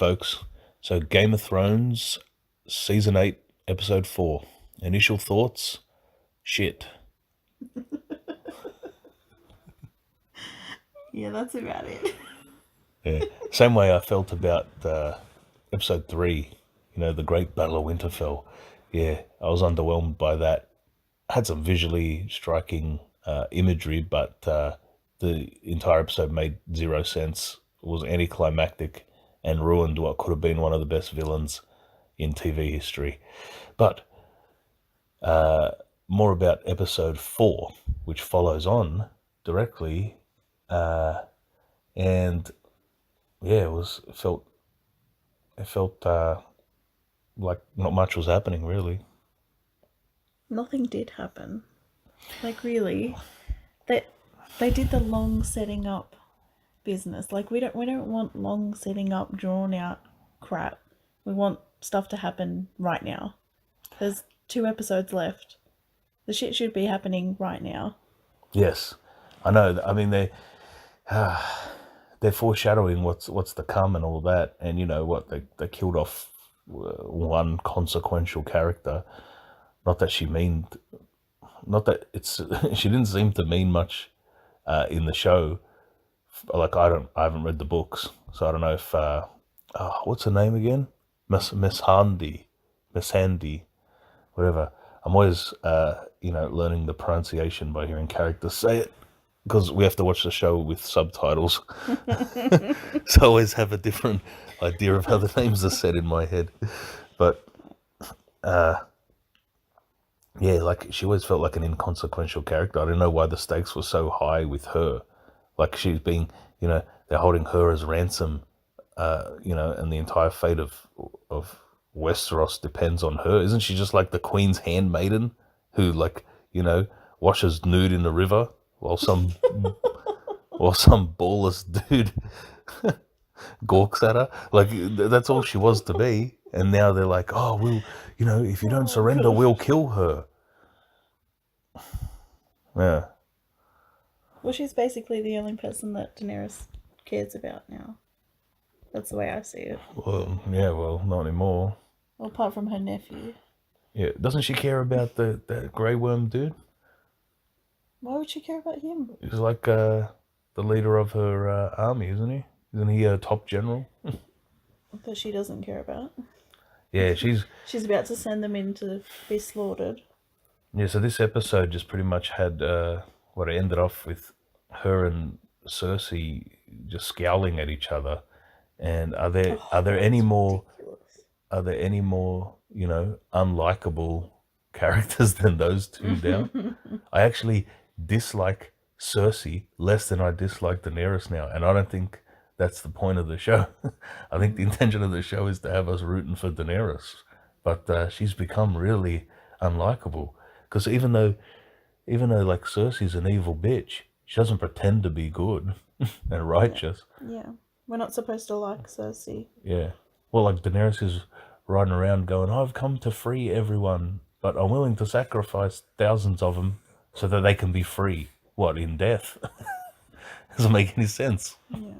folks. So Game of Thrones, Season 8, Episode 4. Initial thoughts? Shit. Yeah, that's about it. Yeah. Same way I felt about Episode 3, the Great Battle of Winterfell. Yeah, I was underwhelmed by that. Had some visually striking imagery, but the entire episode made zero sense. It was anticlimactic and ruined what could have been one of the best villains in TV history. But more about episode 4, which follows on directly, and yeah, it felt like not much was happening really. Nothing did happen. Like, really, they did the long setting up business. Like, we don't want long setting up, drawn out crap. We want stuff to happen right now. There's 2 episodes left. The shit should be happening right now. Yes, I know. I mean, they're foreshadowing what's to come and all that, and you know what, they killed off one consequential character. Not that it's she didn't seem to mean much in the show. Like I haven't read the books, so I don't know if what's her name again, Miss Handy, whatever. I'm always learning the pronunciation by hearing characters say it, because we have to watch the show with subtitles. So I always have a different idea of how the names are said in my head. But yeah, like she always felt like an inconsequential character. I didn't know why the stakes were so high with her. Like she's being, they're holding her as ransom, and the entire fate of Westeros depends on her. Isn't she just like the Queen's handmaiden who, like, washes nude in the river while some ballless dude gawks at her? Like that's all she was to be. And now they're like, oh, if you don't surrender, we'll kill her. Yeah. Well, she's basically the only person that Daenerys cares about now. That's the way I see it. Well, yeah, not anymore. Well, apart from her nephew. Yeah, doesn't she care about that Grey Worm dude? Why would she care about him? He's like the leader of her army, isn't he? Isn't he a top general? That she doesn't care about. Yeah, she's about to send them in to be slaughtered. Yeah, so this episode just pretty much had what it ended off with her and Cersei just scowling at each other. And are there any more unlikable characters than those two now? I actually dislike Cersei less than I dislike Daenerys now, and I don't think that's the point of the show. I think the intention of the show is to have us rooting for Daenerys, but she's become really unlikable. Because even though like Cersei's an evil bitch, she doesn't pretend to be good and righteous. Yeah. We're not supposed to like Cersei. Yeah. Well, like Daenerys is riding around going, I've come to free everyone, but I'm willing to sacrifice thousands of them so that they can be free. What, in death? Doesn't make any sense. Yeah.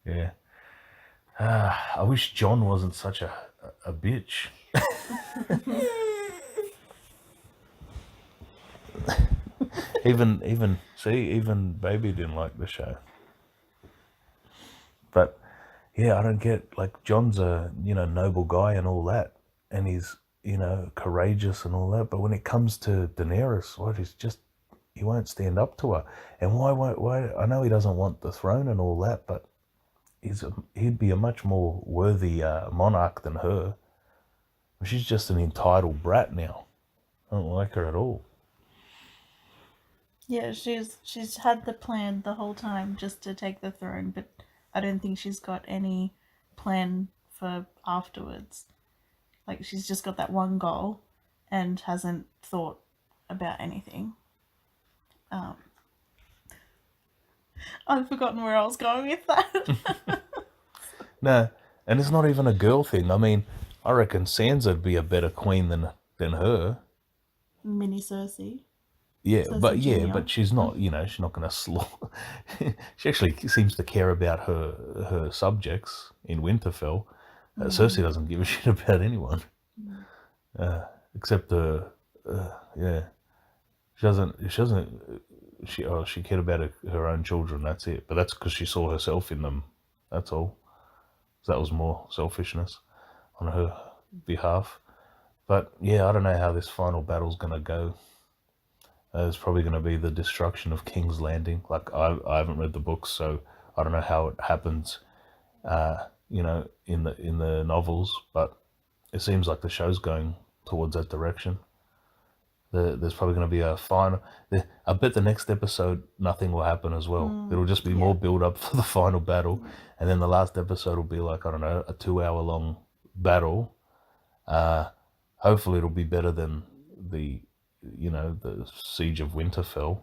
Yeah. I wish Jon wasn't such a bitch. Even baby didn't like the show. But yeah, I don't get, like, Jon's a noble guy and all that, and he's courageous and all that, but when it comes to Daenerys, he won't stand up to her. And why I know he doesn't want the throne and all that, but he'd be a much more worthy monarch than her. She's just an entitled brat now. I don't like her at all. Yeah, she's had the plan the whole time just to take the throne, but I don't think she's got any plan for afterwards. Like, she's just got that one goal and hasn't thought about anything. I've forgotten where I was going with that. No, and it's not even a girl thing. I mean, I reckon Sansa'd be a better queen than her. Mini Cersei. So it's a junior. but she's not, she's not going to slaughter. She actually seems to care about her subjects in Winterfell. Cersei doesn't give a shit about anyone, except yeah, she doesn't. She doesn't. She cared about her own children. That's it. But that's because she saw herself in them. That's all. So that was more selfishness on her behalf. But yeah, I don't know how this final battle's gonna go. It's probably going to be the destruction of King's Landing. Like I haven't read the books, so I don't know how it happens. In the novels, but it seems like the show's going towards that direction. There's probably going to be a final. I bet the next episode nothing will happen as well. It'll just be more build up for the final battle, and then the last episode will be like, I don't know, a 2 hour long battle. Hopefully, it'll be better than the the Siege of Winterfell,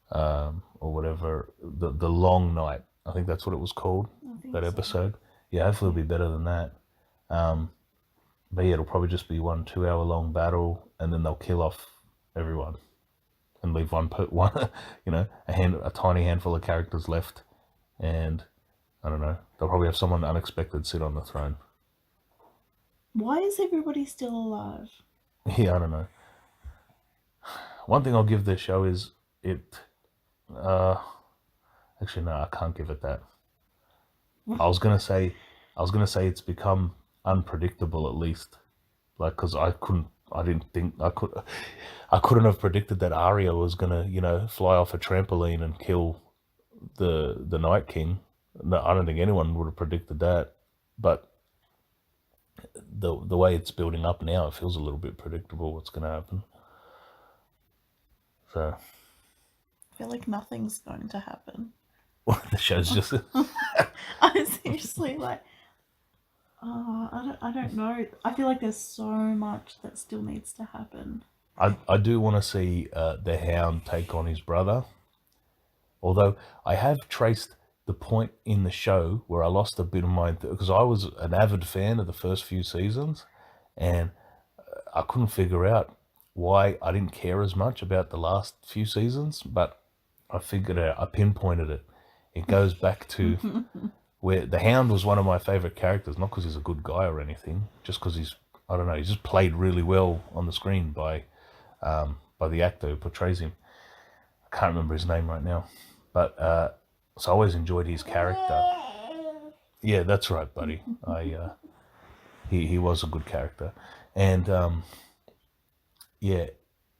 or whatever, the Long Night. I think that's what it was called. That episode. Yeah, hopefully it'll be better than that. But yeah, it'll probably just be 1 2 hour long battle, and then they'll kill off everyone and leave one a tiny handful of characters left, and I don't know. They'll probably have someone unexpected sit on the throne. Why is everybody still alive? Yeah, I don't know. One thing I'll give this show is it. Actually, no, I can't give it that. I was gonna say it's become unpredictable at least, like because I couldn't have predicted that Arya was gonna fly off a trampoline and kill the Night King. No, I don't think anyone would have predicted that, but the way it's building up now, it feels a little bit predictable what's gonna happen. So I feel like nothing's going to happen. the show's just. I seriously like. I don't know. I feel like there's so much that still needs to happen. I do want to see the Hound take on his brother. Although I have traced the point in the show where I lost a bit of my, because I was an avid fan of the first few seasons, and I couldn't figure out why I didn't care as much about the last few seasons, but I figured out, I pinpointed it. It goes back to where the Hound was one of my favorite characters, not because he's a good guy or anything, just because he's just played really well on the screen by the actor who portrays him. I can't remember his name right now, but so I always enjoyed his character. Yeah, that's right, buddy. He was a good character, and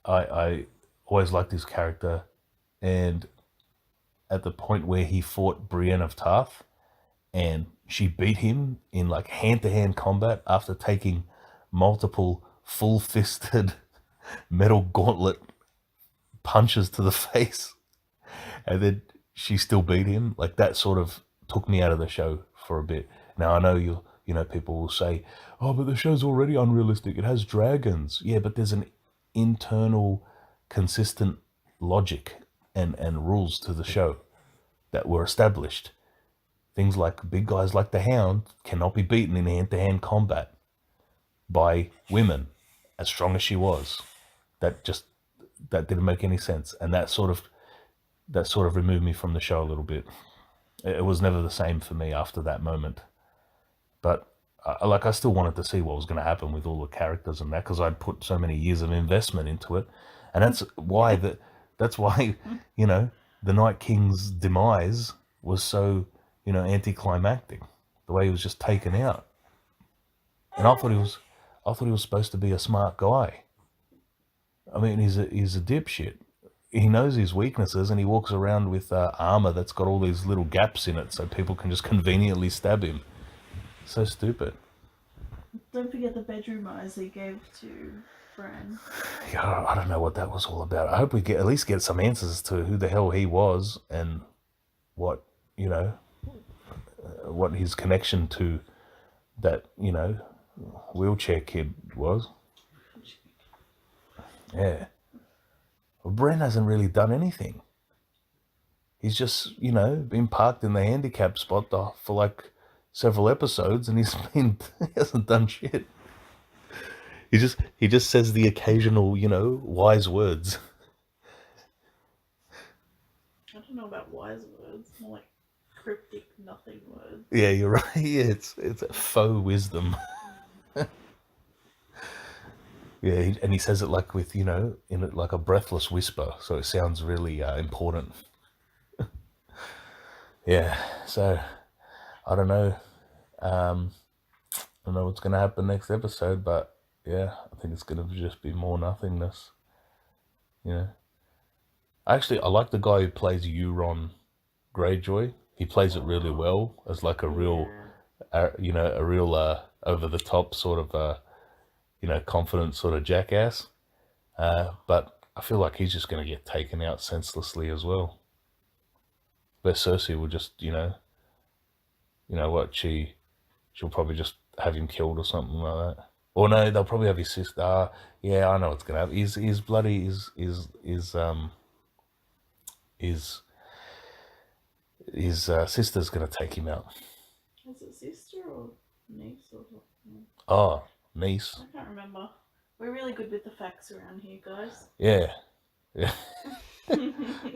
I always liked his character, and at the point where he fought Brienne of Tarth, and she beat him in like hand-to-hand combat after taking multiple full-fisted metal gauntlet punches to the face, and then she still beat him. Like, that sort of took me out of the show for a bit. Now I know people will say, oh, but the show's already unrealistic, it has dragons. Yeah, but there's an internal consistent logic and rules to the show that were established. Things like big guys like the Hound cannot be beaten in hand-to-hand combat by women as strong as she was. That didn't make any sense, and that sort of removed me from the show a little bit. It was never the same for me after that moment. But I still wanted to see what was going to happen with all the characters and that, because I'd put so many years of investment into it, and that's why the Night King's demise was so anticlimactic. The way he was just taken out, and I thought he was supposed to be a smart guy. I mean, he's a dipshit. He knows his weaknesses, and he walks around with armor that's got all these little gaps in it, so people can just conveniently stab him. So stupid. Don't forget the bedroom eyes he gave to Bran. Yeah, I don't know what that was all about. I hope we at least get some answers to who the hell he was and what what his connection to that wheelchair kid was. Yeah. Well, Bran hasn't really done anything. He's just, been parked in the handicap spot for like several episodes, and he hasn't done shit. He just says the occasional, wise words. don't know about wise words, more like cryptic nothing words. Yeah, you're right. Yeah, it's a faux wisdom. Yeah, and he says it like with, in it like a breathless whisper, so it sounds really important. Yeah, so I don't know. I don't know what's going to happen next episode, but yeah, I think it's going to just be more nothingness. Actually, I like the guy who plays Euron Greyjoy. He plays it really well as like a real, a real over the top sort of, confident sort of jackass. But I feel like he's just going to get taken out senselessly as well. But Cersei will just, what, she'll probably just have him killed or something like that. Or no, they'll probably have his sister. Yeah, I know what's gonna happen. His bloody his sister's gonna take him out. Is it sister or niece or something? Oh, niece. I can't remember. We're really good with the facts around here, guys. Yeah, yeah,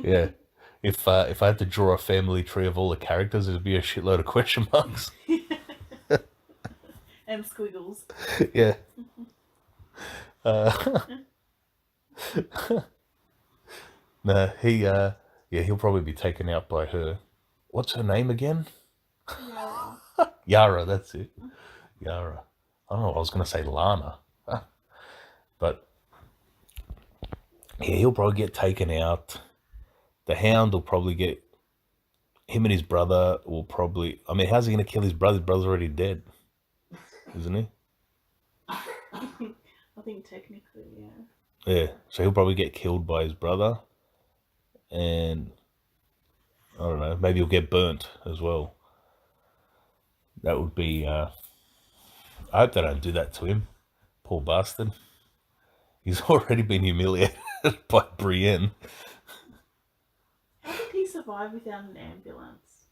yeah. If I had to draw a family tree of all the characters, it'd be a shitload of question marks. And squiggles. Yeah. No, he'll probably be taken out by her. What's her name again? Yara. Yara, that's it. Yara. I don't know, I was going to say Lana. But, yeah, he'll probably get taken out. The Hound will probably get... Him and his brother will probably... I mean, how's he going to kill his brother? His brother's already dead. Isn't he? I think technically, yeah. Yeah, so he'll probably get killed by his brother. And... I don't know, maybe he'll get burnt as well. That would be... I hope they don't do that to him. Poor bastard. He's already been humiliated by Brienne. How did he survive without an ambulance?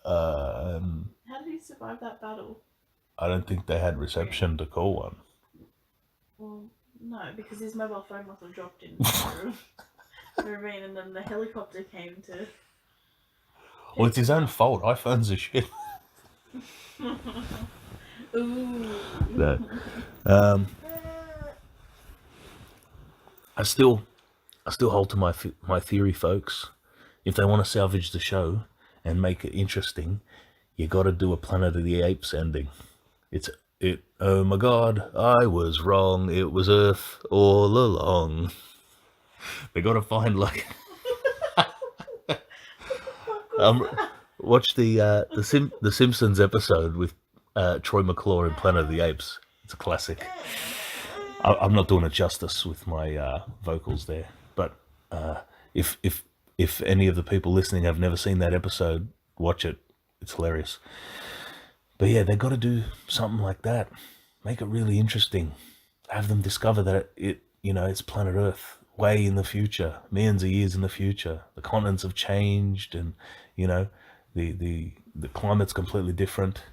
How did he survive that battle? I don't think they had reception to call one. Well, no, because his mobile phone must have dropped in the ravine, and then the helicopter came to... Well, it's his own fault. iPhones are shit. Ooh. No. I still hold to my theory, folks. If they want to salvage the show and make it interesting, you got to do a Planet of the Apes ending. Oh my God, I was wrong. It was Earth all along. They got to find like. Watch the Simpsons episode with Troy McClure in Planet of the Apes. It's a classic. I'm not doing it justice with my vocals there, but if any of the people listening have never seen that episode, watch it. It's hilarious. But yeah, they got to do something like that. Make it really interesting. Have them discover that it's planet Earth, way in the future, millions of years in the future. The continents have changed, and the climate's completely different,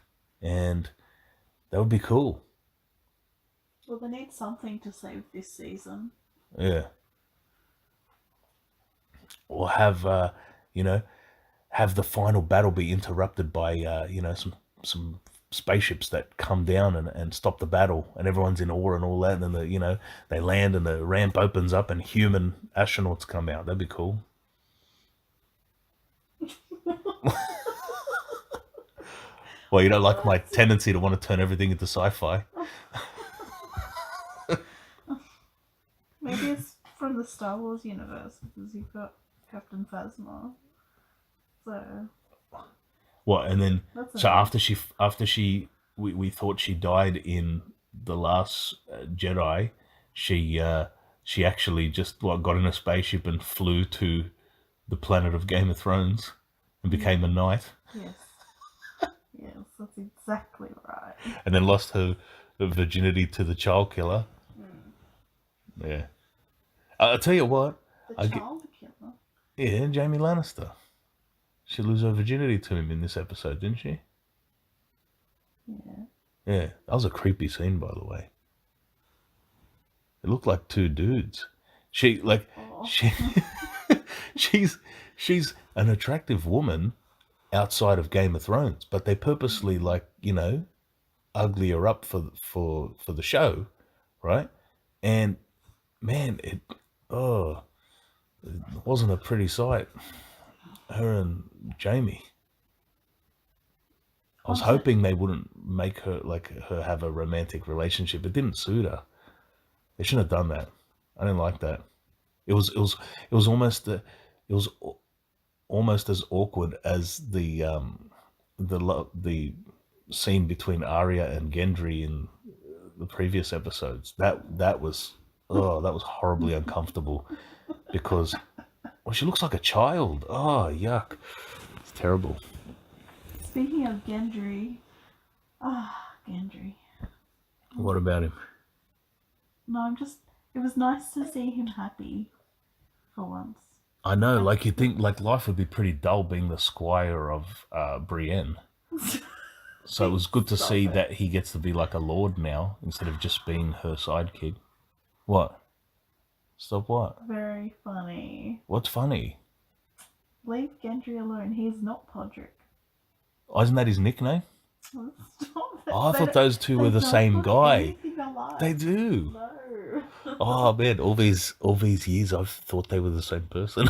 and that would be cool. Well, they need something to save this season. Yeah. Or have have the final battle be interrupted by some spaceships that come down and stop the battle, and everyone's in awe and all that, and then they land and the ramp opens up and human astronauts come out. That'd be cool. Well, you don't like my tendency to want to turn everything into sci-fi. Maybe it's from the Star Wars universe, because you've got Captain Phasma. So what? And then after we thought she died in the Last Jedi, she actually just got in a spaceship and flew to the planet of Game of Thrones and became a knight. Yes. Yes, that's exactly right. And then lost her virginity to the child killer. Yeah. I'll tell you what. The child killer? Yeah, Jaime Lannister. She lose her virginity to him in this episode, didn't she? Yeah. Yeah, that was a creepy scene, by the way. It looked like two dudes. She's she's an attractive woman outside of Game of Thrones, but they purposely ugly her up for the show, right? And man, it wasn't a pretty sight. Her and Jamie. I was hoping they wouldn't make her have a romantic relationship. It didn't suit her. They shouldn't have done that. I didn't like that. It was almost as awkward as the scene between Arya and Gendry in the previous episodes. That was horribly uncomfortable because she looks like a child. Oh, yuck. It's terrible. Speaking of Gendry, Gendry. What about him? No, it was nice to see him happy for once. I know, like you'd think life would be pretty dull being the squire of Brienne. So it was good to see that he gets to be like a lord now instead of just being her sidekick. What? Stop what? Very funny. What's funny? Leave Gendry alone. He's not Podrick. Oh, isn't that his nickname? Stop it. Oh, I thought those two were the same guy. They do. No. Oh man, all these years I've thought they were the same person.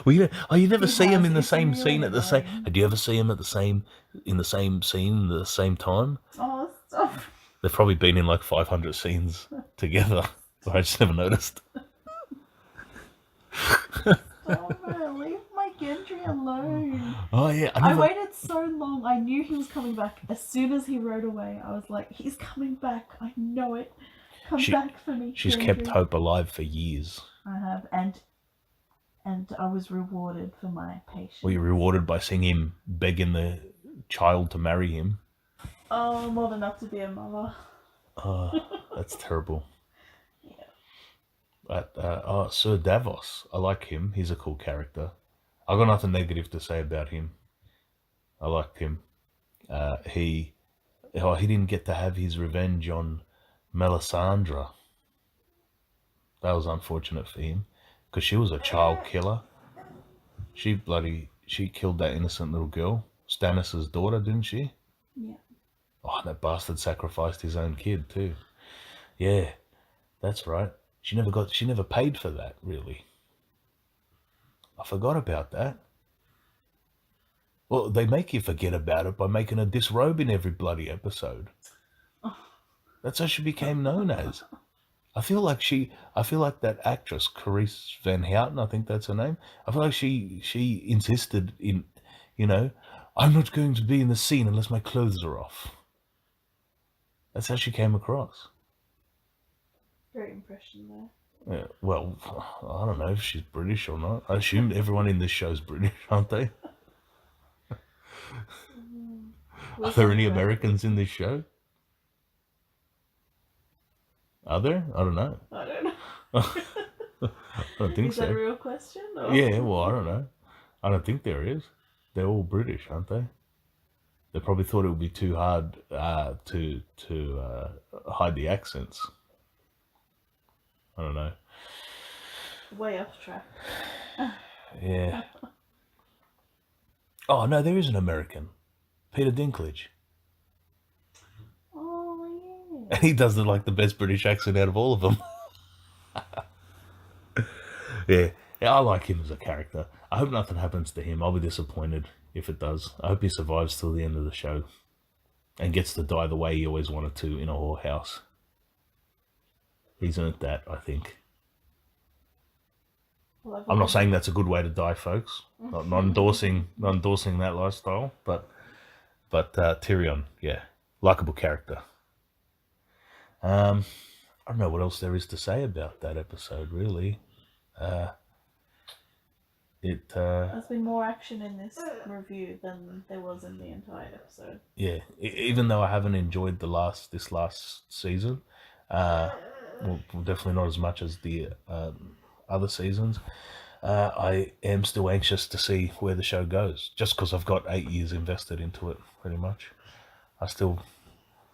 Well, you never see him in the same scene at the same. Did you ever see him in the same scene at the same time? Oh, stop. They've probably been in like 500 scenes together. I just never noticed. Stop it. Leave my Gendry alone. Oh yeah, I waited so long. I knew he was coming back. As soon as he rode away, I was like, he's coming back. I know it. Come back for me, She's Gendry. kept hope alive for years. I have, and I was rewarded for my patience. Were you rewarded by seeing him begging the child to marry him? Oh, I'm old enough to be a mother. Oh, that's terrible. Yeah. But Sir Davos, I like him. He's a cool character. I got nothing negative to say about him. I liked him. He didn't get to have his revenge on Melisandre. That was unfortunate for him because she was a child killer. She killed that innocent little girl, Stannis' daughter, didn't she? Yeah. Oh, that bastard sacrificed his own kid too. Yeah, that's right. She never paid for that, really. I forgot about that. Well, they make you forget about it by making her disrobe in every bloody episode. That's how she became known as. I feel like that actress, Carice Van Houten, I think that's her name. I feel like she insisted in, I'm not going to be in the scene unless my clothes are off. That's how she came across. Great impression there. Yeah, well, I don't know if she's British or not. I assume everyone in this show's British, aren't they? Are there any Americans in this show? Are there? I don't know. I don't know. I don't think so. Is that a real question? Or? Yeah, well, I don't know. I don't think there is. They're all British, aren't they? They probably thought it would be too hard to hide the accents. I don't know. Way off track. Yeah. Oh, no, there is an American. Peter Dinklage. Oh, yeah. And he does the best British accent out of all of them. Yeah, I like him as a character. I hope nothing happens to him. I'll be disappointed if it does. I hope he survives till the end of the show and gets to die the way he always wanted to in a whorehouse. He's earned that, I think. Well, I'm not saying that's a good way to die, folks. Not endorsing that lifestyle, but Tyrion, yeah, likable character. I don't know what else there is to say about that episode, really. There's been more action in this review than there was in the entire episode. Yeah, even though I haven't enjoyed this last season, well, definitely not as much as the other seasons. I am still anxious to see where the show goes, just because I've got 8 years invested into it, pretty much. I still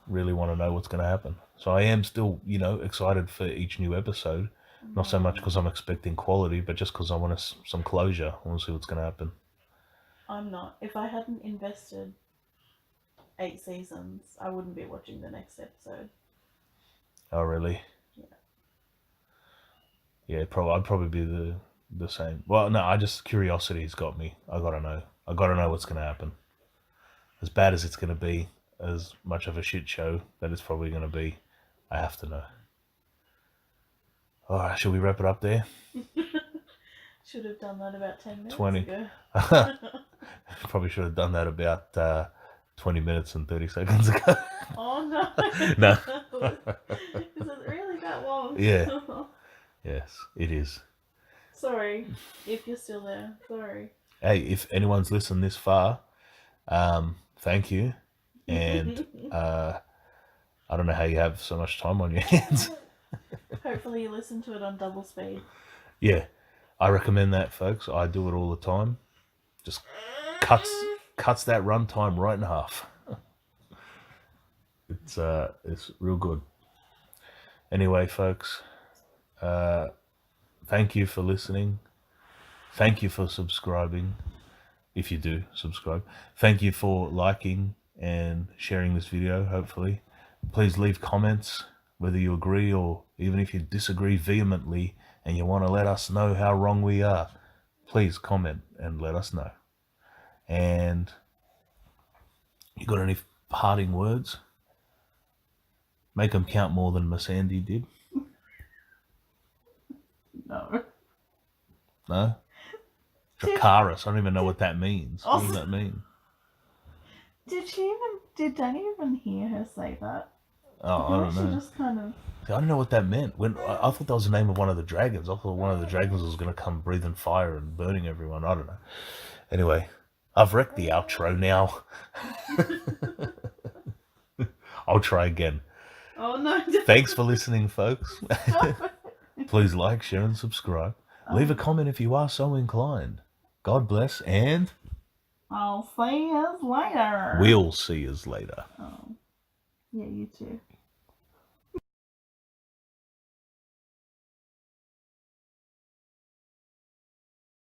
really want to know what's going to happen. So I am still, excited for each new episode, Not so much because I'm expecting quality, but just because I want some closure. I want to see what's going to happen. I'm not. If I hadn't invested 8 seasons, I wouldn't be watching the next episode. Oh, really? Yeah. Yeah, I'd probably be the same. Well, no, curiosity's got me. I gotta know. I gotta know what's gonna happen. As bad as it's gonna be, as much of a shit show that it's probably gonna be, I have to know. All right, should we wrap it up there? Should have done that about 10 minutes 20. ago. Probably should have done that about 20 minutes and 30 seconds ago. Oh no. No. Is it really that long? Yeah. Yes, it is. Sorry, if you're still there. Sorry. Hey, if anyone's listened this far, thank you. And I don't know how you have so much time on your hands. Hopefully you listen to it on double speed. Yeah, I recommend that, folks. I do it all the time. Just cuts that runtime right in half. It's real good. Anyway, folks, thank you for listening. Thank you for subscribing, if you do subscribe. Thank you for liking and sharing this video, hopefully. Please leave comments, whether you agree or even if you disagree vehemently and you want to let us know how wrong we are. Please comment and let us know. And you got any parting words? Make them count more than Miss Andy did. No. No? Dracarys. I don't even know what that means. What does that mean? Did Danny even hear her say that? Oh, I don't know. She just kind of... I don't know what that meant. I thought that was the name of one of the dragons. I thought one of the dragons was going to come breathing fire and burning everyone. I don't know. Anyway, I've wrecked the outro now. I'll try again. Oh no. Thanks for listening, folks. Please like, share, and subscribe. Leave a comment if you are so inclined. God bless, and I'll see you later. we'll see you later. Oh. Yeah, you too.